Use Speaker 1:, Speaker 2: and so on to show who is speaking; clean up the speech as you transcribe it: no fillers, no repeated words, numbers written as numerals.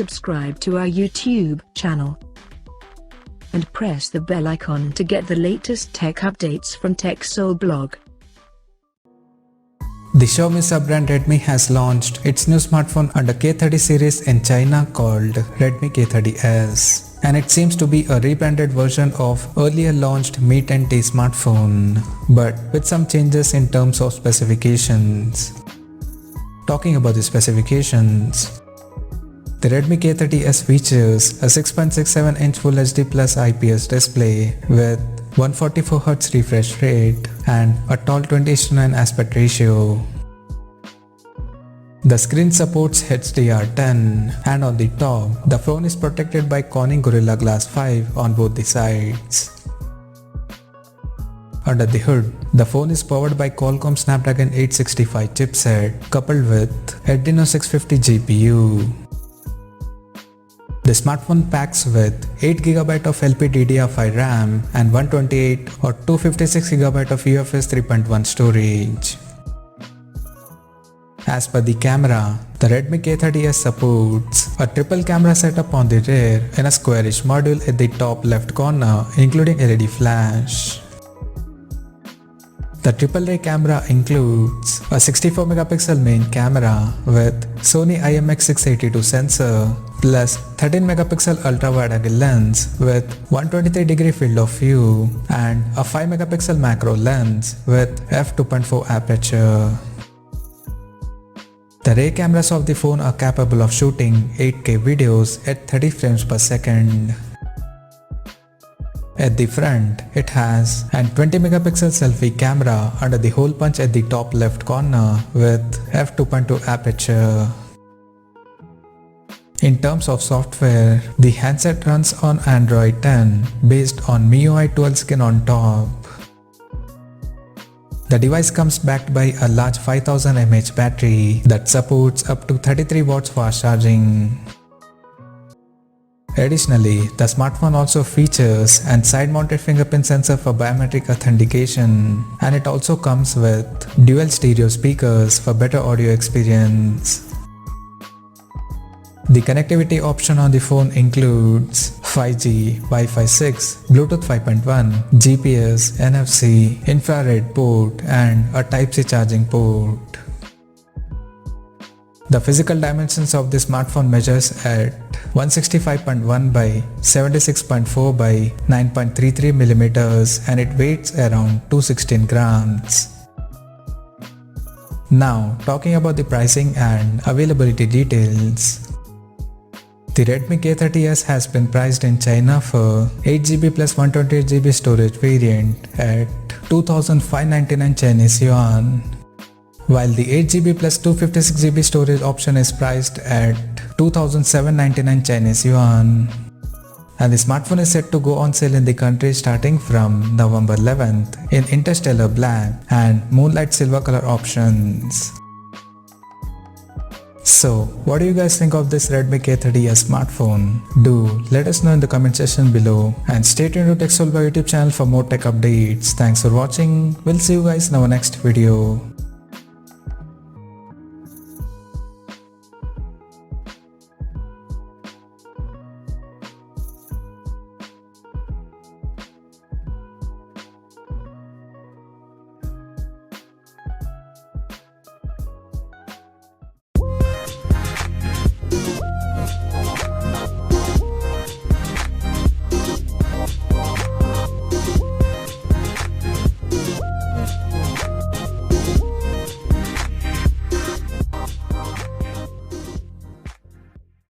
Speaker 1: subscribe to our YouTube channel and press the bell icon to get the latest tech updates from TechSole Blog.
Speaker 2: The Xiaomi sub-brand Redmi has launched its new smartphone under K30 series in China called Redmi K30s, and it seems to be a rebranded version of earlier launched Mi 10T smartphone, but with some changes in terms of specifications. Talking about the specifications, the Redmi K30s features a 6.67-inch Full HD Plus IPS display with 144Hz refresh rate and a tall 20:9 aspect ratio. The screen supports HDR10, and on the top, the phone is protected by Corning Gorilla Glass 5 on both the sides. Under the hood, the phone is powered by Qualcomm Snapdragon 865 chipset coupled with Adreno 650 GPU. The smartphone packs with 8GB of LPDDR5 RAM and 128 or 256GB of UFS 3.1 storage. As per the camera, the Redmi K30s supports a triple camera setup on the rear and a squarish module at the top left corner including LED flash. The AAA camera includes a 64MP main camera with Sony IMX682 sensor plus 13MP ultra-wide-angle lens with 123° field of view and a 5MP macro lens with f2.4 aperture. The rear cameras of the phone are capable of shooting 8K videos at 30 frames per second. At the front, it has an 20MP selfie camera under the hole punch at the top left corner with f2.2 aperture. In terms of software, the handset runs on Android 10 based on MIUI 12 skin on top. The device comes backed by a large 5000 mAh battery that supports up to 33 watts fast charging. Additionally, the smartphone also features an side-mounted fingerprint sensor for biometric authentication, and it also comes with dual stereo speakers for better audio experience. The connectivity option on the phone includes 5G, Wi-Fi 6, Bluetooth 5.1, GPS, NFC, infrared port, and a Type-C charging port. The physical dimensions of the smartphone measures at 165.1 by 76.4 by 9.33 millimeters, and it weighs around 216 grams. Now, talking about the pricing and availability details. The Redmi K30s has been priced in China for 8GB plus 128GB storage variant at 2,599 Chinese yuan, while the 8GB plus 256GB storage option is priced at 2,799 Chinese yuan. And the smartphone is set to go on sale in the country starting from November 11th in Interstellar Black and Moonlight Silver color options. So, what do you guys think of this Redmi K30s smartphone? Do let us know in the comment section below, and stay tuned to TechSole Blog YouTube channel for more tech updates. Thanks for watching. We'll see you guys in our next video.